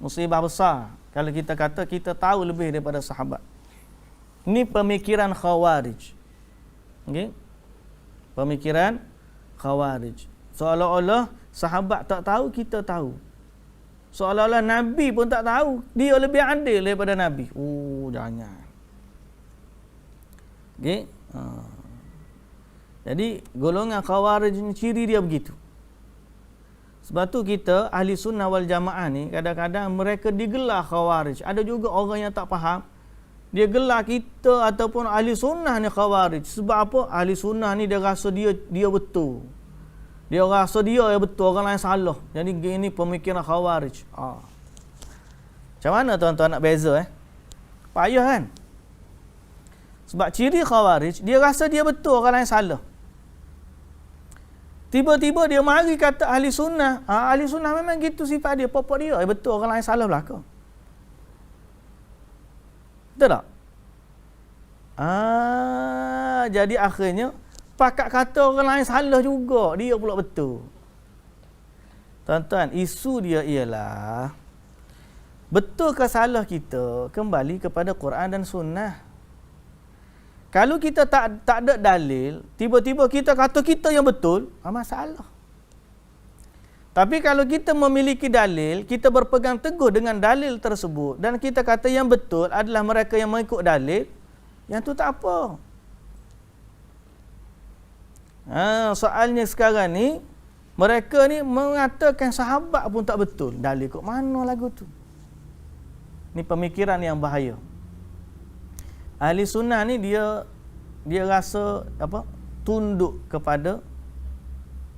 Musibah besar kalau kita kata kita tahu lebih daripada sahabat. Ini pemikiran Khawarij. Okey? Pemikiran Khawarij. Seolah-olah sahabat tak tahu, kita tahu. Seolah-olah Nabi pun tak tahu, dia lebih adil daripada Nabi. Jangan. Okey? Jadi golongan Khawarij ni ciri dia begitu. Sebab tu kita ahli sunnah wal jamaah ni kadang-kadang mereka digelar Khawarij. Ada juga orang yang tak faham, dia gelar kita ataupun ahli sunnah ni Khawarij. Sebab apa? Ahli sunnah ni dia rasa dia betul. Dia rasa dia yang betul, orang lain salah. Jadi ini pemikiran Khawarij. Macam mana tuan-tuan nak beza Payah kan? Sebab ciri Khawarij, dia rasa dia betul, orang lain salah. Tiba-tiba dia mari kata ahli sunnah. Ahli sunnah memang gitu sifat dia, pokok dia. Betul, orang lain salah belaka. Betul tak? Jadi akhirnya pakat kata orang lain salah juga, dia pula betul. Tuan-tuan, isu dia ialah betul ke salah kita kembali kepada Quran dan sunnah. Kalau kita tak ada dalil, tiba-tiba kita kata kita yang betul, masalah. Tapi kalau kita memiliki dalil, kita berpegang teguh dengan dalil tersebut dan kita kata yang betul adalah mereka yang mengikut dalil, yang tu tak apa. Soalnya sekarang ni mereka ni mengatakan sahabat pun tak betul. Dalil kok mana lagu tu? Ni pemikiran yang bahaya. Ahli sunnah ni dia rasa tunduk kepada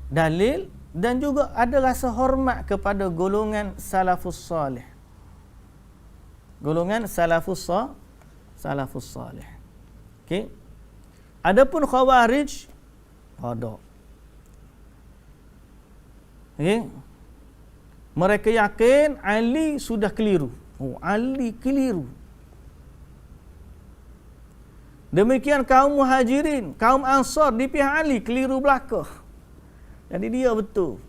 dalil dan juga ada rasa hormat kepada golongan salafus salih. Golongan salafus salih. Okey. Adapun Khawarij ada. Okey. Mereka yakin Ali sudah keliru. Ali keliru. Demikian kaum Muhajirin, kaum Ansar di pihak Ali keliru belaka. Jadi dia betul.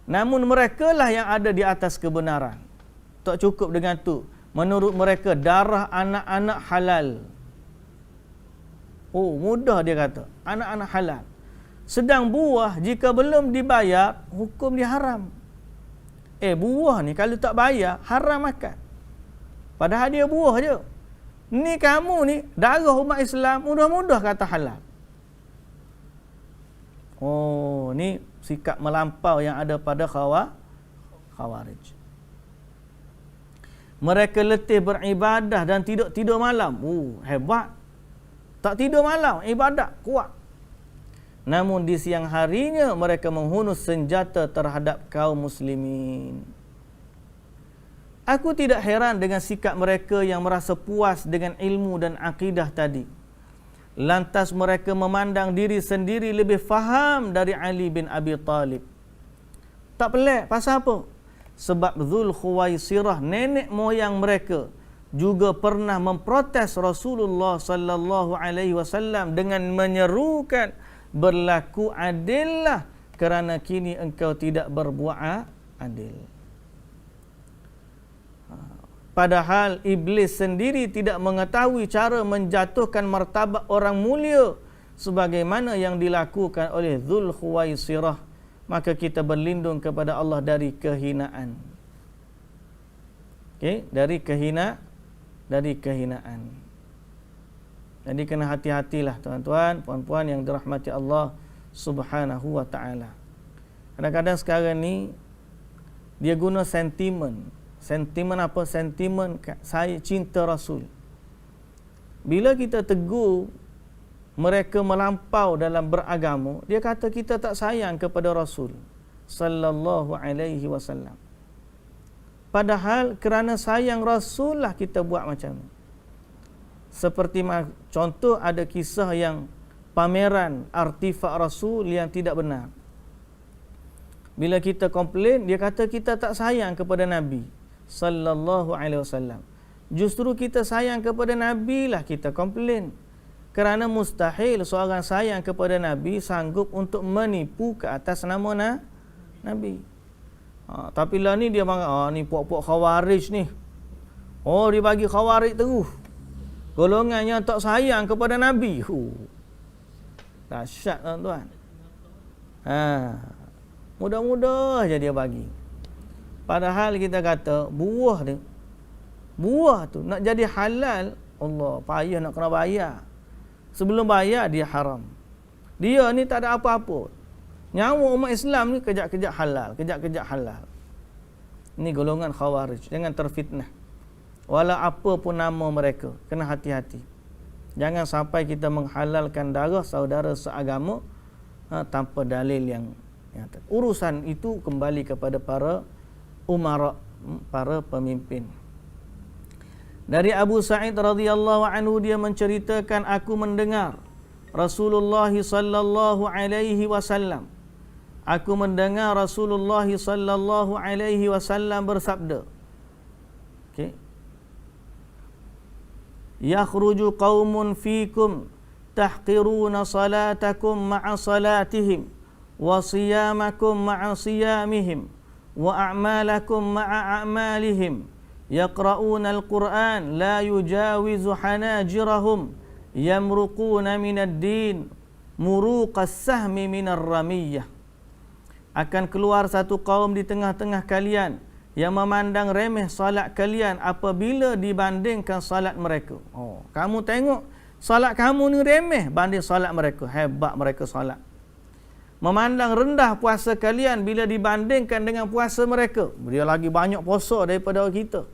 Namun mereka lah yang ada di atas kebenaran. Tak cukup dengan tu. Menurut mereka darah anak-anak halal. Mudah dia kata. Anak-anak halal. Sedang buah jika belum dibayar, hukum dia haram. Buah ni kalau tak bayar, haram makan. Padahal dia buah je. Ni kamu ni, darah umat Islam, mudah-mudah kata halal. Ni sikap melampau yang ada pada Khawarij. Mereka letih beribadah dan tidur malam. Hebat. Tak tidur malam, ibadat kuat. Namun di siang harinya mereka menghunus senjata terhadap kaum muslimin. Aku tidak heran dengan sikap mereka yang merasa puas dengan ilmu dan akidah tadi. Lantas mereka memandang diri sendiri lebih faham dari Ali bin Abi Talib. Tak pelik, pasal apa? Sebab Dzul Khuwaisirah, nenek moyang mereka, juga pernah memprotes Rasulullah sallallahu alaihi wasallam dengan menyerukan, berlaku adillah kerana kini engkau tidak berbuat adil. Padahal iblis sendiri tidak mengetahui cara menjatuhkan martabat orang mulia sebagaimana yang dilakukan oleh Dzul Khuwaisirah. maka kita berlindung kepada Allah dari kehinaan. Okey, dari kehinaan. Jadi kena hati-hatilah tuan-tuan, puan-puan yang dirahmati Allah Subhanahu wa taala. Kadang-kadang sekarang ni dia guna sentimen. Sentimen apa? Sentimen saya cinta Rasul. Bila kita tegur mereka melampau dalam beragama, dia kata kita tak sayang kepada Rasul sallallahu alaihi wasallam. Padahal kerana sayang Rasul lah kita buat macam ni. Seperti contoh ada kisah yang pameran artifak Rasul yang tidak benar. Bila kita komplain, dia kata kita tak sayang kepada Nabi sallallahu alaihi wasallam. Justru kita sayang kepada Nabi lah kita komplain. Kerana mustahil seorang sayang kepada Nabi sanggup untuk menipu ke atas nama Nabi. Tapi lah ni dia marah, ni puak-puak khawarij ni. Oh, dia bagi khawarij terus. Golongan yang tak sayang kepada Nabi. Dahsyat tuan-tuan. Mudah-mudah je dia bagi. Padahal kita kata buah tu nak jadi halal, Allah payah nak kena bayar. Sebelum bayar dia haram. Dia ni tak ada apa-apa. Nyawa umat Islam ni kejap-kejap halal. Ini golongan khawarij. Jangan terfitnah. Walau apa pun nama mereka, kena hati-hati. Jangan sampai kita menghalalkan darah saudara seagama tanpa dalil yang urusan itu kembali kepada para umara, para pemimpin. Dari Abu Sa'id radhiyallahu anhu dia menceritakan, aku mendengar Rasulullah sallallahu alaihi wasallam. Aku mendengar Rasulullah sallallahu alaihi wasallam bersabda. Okey. Yakhruju qaumun fikum tahqiruna salatakum ma'a salatihim wa siyamakum ma'a siyamihim wa a'malakum ma'a a'malihim. Yaqra'una al-Qur'an la yujawizu hanajirahum yamruquna minad din muruqas sahmi minar ramiyah. Akan keluar satu kaum di tengah-tengah kalian yang memandang remeh salat kalian apabila dibandingkan salat mereka. Kamu tengok salat kamu ni remeh banding salat mereka. Hebat mereka salat. Memandang rendah puasa kalian bila dibandingkan dengan puasa mereka. Dia lagi banyak puasa daripada kita.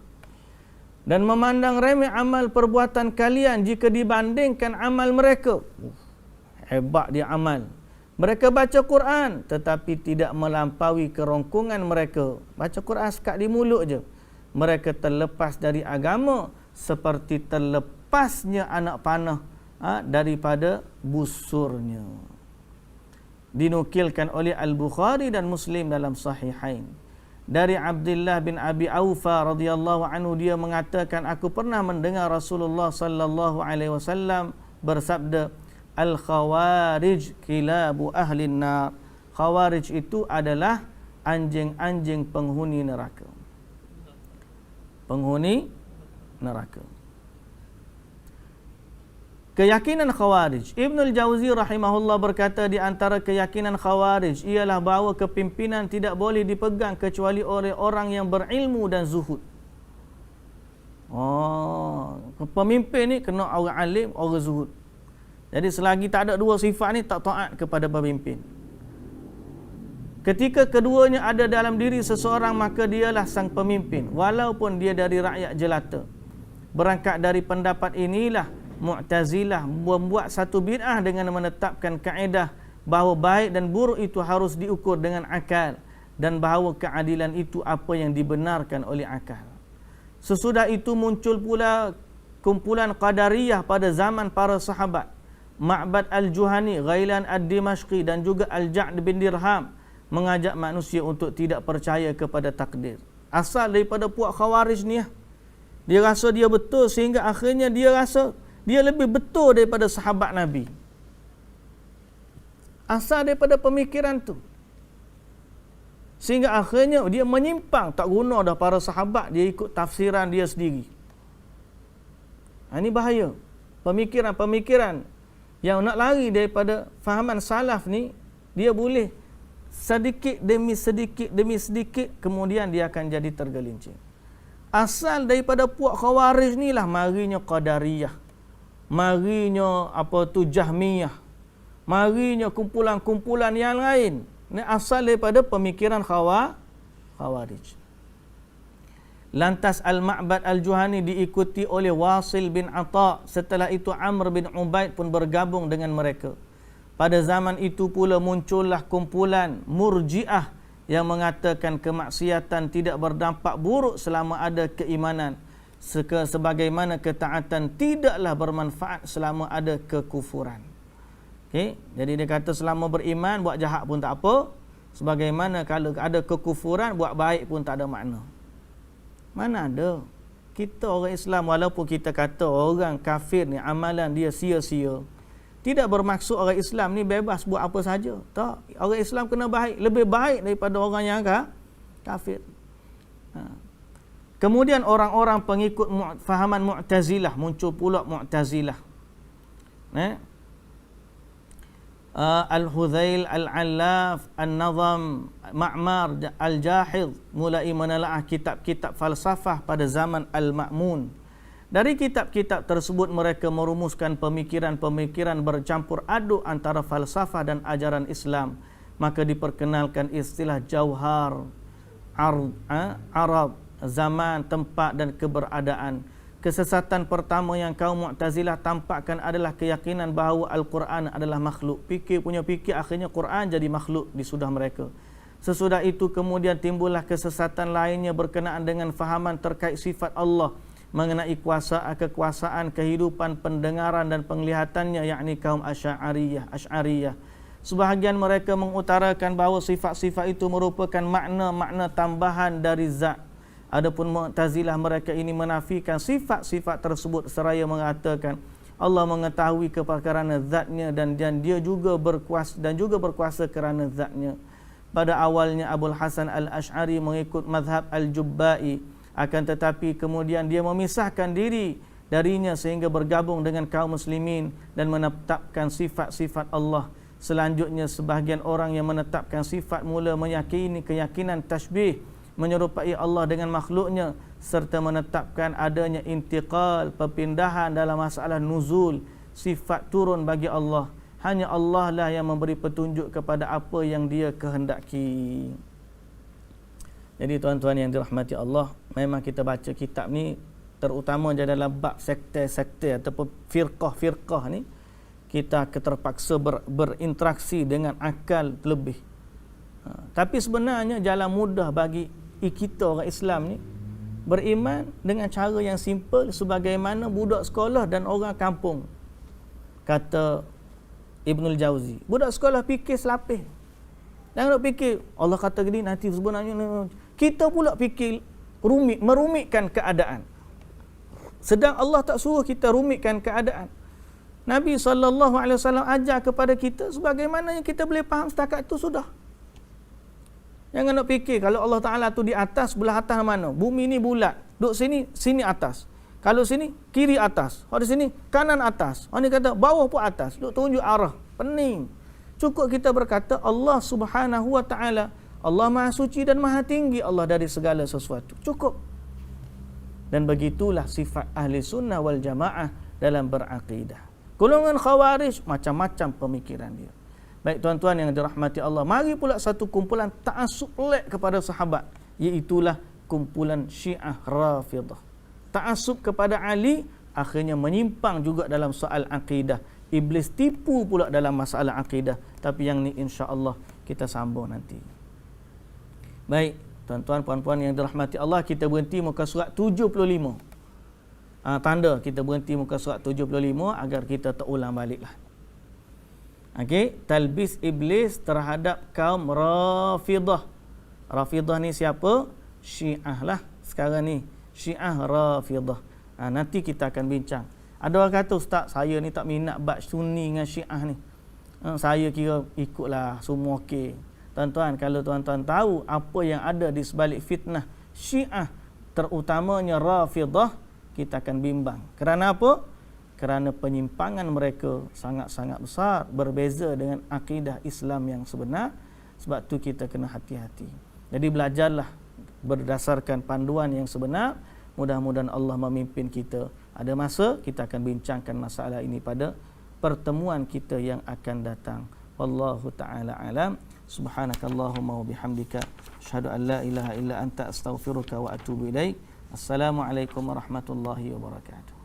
Dan memandang remeh amal perbuatan kalian jika dibandingkan amal mereka. Hebat dia amal. Mereka baca Quran tetapi tidak melampaui kerongkongan mereka. Baca Quran sekat di mulut je. Mereka terlepas dari agama seperti terlepasnya anak panah daripada busurnya. Dinukilkan oleh Al-Bukhari dan Muslim dalam Sahihain. Dari Abdullah bin Abi Aufa radhiyallahu anhu dia mengatakan, aku pernah mendengar Rasulullah sallallahu alaihi wasallam bersabda, al-khawarij kilabu ahlin nar. Khawarij itu adalah anjing-anjing penghuni neraka. Penghuni neraka. Keyakinan Khawarij. Ibnul Jauzi rahimahullah berkata di antara keyakinan Khawarij ialah bahawa kepimpinan tidak boleh dipegang kecuali oleh orang yang berilmu dan zuhud. Pemimpin ni kena orang alim, orang zuhud. Jadi selagi tak ada dua sifat ni, tak taat kepada pemimpin. Ketika keduanya ada dalam diri seseorang, maka dialah sang pemimpin, walaupun dia dari rakyat jelata. Berangkat dari pendapat inilah Mu'tazilah membuat satu bid'ah dengan menetapkan kaedah bahawa baik dan buruk itu harus diukur dengan akal, dan bahawa keadilan itu apa yang dibenarkan oleh akal. Sesudah itu muncul pula kumpulan Qadariyah pada zaman para sahabat. Ma'bad al-Juhani, Ghailan ad-Dimashqi dan juga Al-Ja'd bin Dirham mengajak manusia untuk tidak percaya kepada takdir. Asal daripada puak Khawarij ni. Dia rasa dia betul sehingga akhirnya dia rasa dia lebih betul daripada sahabat Nabi. Asal daripada pemikiran tu. Sehingga akhirnya dia menyimpang, tak guna dah para sahabat, dia ikut tafsiran dia sendiri. Ini bahaya. Pemikiran-pemikiran yang nak lari daripada fahaman salaf ni, dia boleh sedikit demi sedikit kemudian dia akan jadi tergelincir. Asal daripada puak Khawarij ni lah marinya Qadariyah, marinya Jahmiyah, marinya kumpulan-kumpulan yang lain. Ini asal daripada pemikiran Khawarij. Lantas Al-Ma'bad Al-Juhani diikuti oleh Wasil bin Atha. Setelah itu Amr bin Ubaid pun bergabung dengan mereka. Pada zaman itu pula muncullah kumpulan Murji'ah yang mengatakan kemaksiatan tidak berdampak buruk selama ada keimanan, sebagaimana ketaatan tidaklah bermanfaat selama ada kekufuran. Okay? Jadi dia kata selama beriman buat jahat pun tak apa, sebagaimana kalau ada kekufuran buat baik pun tak ada makna. Mana ada? Kita orang Islam, walaupun kita kata orang kafir ni amalan dia sia-sia, tidak bermaksud orang Islam ni bebas buat apa saja. Tak. Orang Islam kena baik, lebih baik daripada orang yang kafir. Kemudian orang-orang pengikut fahaman Mu'tazilah, muncul pula Mu'tazilah. Al-Hudzail, Al-Allaf, An-Nazam, Ma'mar, Al-Jahid mulai menelaah kitab-kitab falsafah pada zaman Al-Ma'mun. Dari kitab-kitab tersebut mereka merumuskan pemikiran-pemikiran bercampur aduk antara falsafah dan ajaran Islam. Maka diperkenalkan istilah jauhar, arad, zaman, tempat dan keberadaan. Kesesatan pertama yang kaum Mu'tazilah tampakkan adalah keyakinan bahawa Al-Quran adalah makhluk. Fikir akhirnya Quran jadi makhluk di sudah mereka. Sesudah itu kemudian timbullah kesesatan lainnya berkenaan dengan fahaman terkait sifat Allah, mengenai kekuasaan, kehidupan, pendengaran dan penglihatannya, yakni kaum Asy'ariyah. Sebahagian mereka mengutarakan bahawa sifat-sifat itu merupakan makna-makna tambahan dari zat. Adapun Mu'tazilah mereka ini menafikan sifat-sifat tersebut seraya mengatakan Allah mengetahui kerana zatnya dan dia juga berkuasa kerana zatnya. Pada awalnya Abul Hasan Al-Asy'ari mengikut mazhab Al-Jubba'i, akan tetapi kemudian dia memisahkan diri darinya sehingga bergabung dengan kaum muslimin dan menetapkan sifat-sifat Allah. Selanjutnya sebahagian orang yang menetapkan sifat mula meyakini keyakinan tasbih, menyerupai Allah dengan makhluknya, serta menetapkan adanya intiqal, perpindahan dalam masalah nuzul, sifat turun bagi Allah. Hanya Allah lah yang memberi petunjuk kepada apa yang dia kehendaki. Jadi tuan-tuan yang dirahmati Allah, memang kita baca kitab ni terutama dalam bab sekte-sekte ataupun firqah-firqah ni, kita terpaksa berinteraksi dengan akal lebih. Tapi sebenarnya jalan mudah bagi kita orang Islam ni beriman dengan cara yang simple, sebagaimana budak sekolah dan orang kampung. Kata Ibnul Jauzi, budak sekolah fikir selapih. Jangan nak fikir Allah kata gini, nanti sebenarnya kita pula fikir merumitkan keadaan. Sedang Allah tak suruh kita rumitkan keadaan. Nabi SAW ajar kepada kita sebagaimana yang kita boleh faham setakat itu sudah. Jangan nak fikir kalau Allah Ta'ala tu di atas, belah atas mana? Bumi ni bulat. Duduk sini atas. Kalau sini, kiri atas. Kalau di sini, kanan atas. Orang ni kata, bawah pun atas. Duduk tunjuk arah. Pening. Cukup kita berkata, Allah Subhanahu Wa Ta'ala, Allah Maha Suci dan Maha Tinggi Allah dari segala sesuatu. Cukup. Dan begitulah sifat ahli sunnah wal jamaah dalam beraqidah. Golongan Khawarij, macam-macam pemikiran dia. Baik tuan-tuan yang dirahmati Allah, mari pula satu kumpulan ta'assub lek kepada sahabat, iaitulah kumpulan Syiah Rafidah. Ta'assub kepada Ali akhirnya menyimpang juga dalam soal akidah. Iblis tipu pula dalam masalah akidah. Tapi yang ni insya-Allah kita sambung nanti. Baik, tuan-tuan puan-puan yang dirahmati Allah, kita berhenti muka surat 75. Tanda kita berhenti muka surat 75 agar kita terulang baliklah. Okey, talbis iblis terhadap kaum Rafidah. Rafidah ni siapa? Syiah lah sekarang ni. Syiah Rafidah. Nanti kita akan bincang. Ada orang kata, ustaz, saya ni tak minat bab Sunni dengan Syiah ni. Saya kira ikutlah semua okey. Tuan-tuan, kalau tuan-tuan tahu apa yang ada di sebalik fitnah Syiah, terutamanya Rafidah, kita akan bimbang. Kerana apa? Kerana penyimpangan mereka sangat-sangat besar, berbeza dengan akidah Islam yang sebenar. Sebab tu kita kena hati-hati. Jadi belajarlah berdasarkan panduan yang sebenar. Mudah-mudahan Allah memimpin kita. Ada masa kita akan bincangkan masalah ini pada pertemuan kita yang akan datang. Wallahu ta'ala alam. Subhanakallahumma wa bihamdika asyhadu an la ilaha illa anta astaghfiruka wa atubu ilaik. Assalamualaikum warahmatullahi wabarakatuh.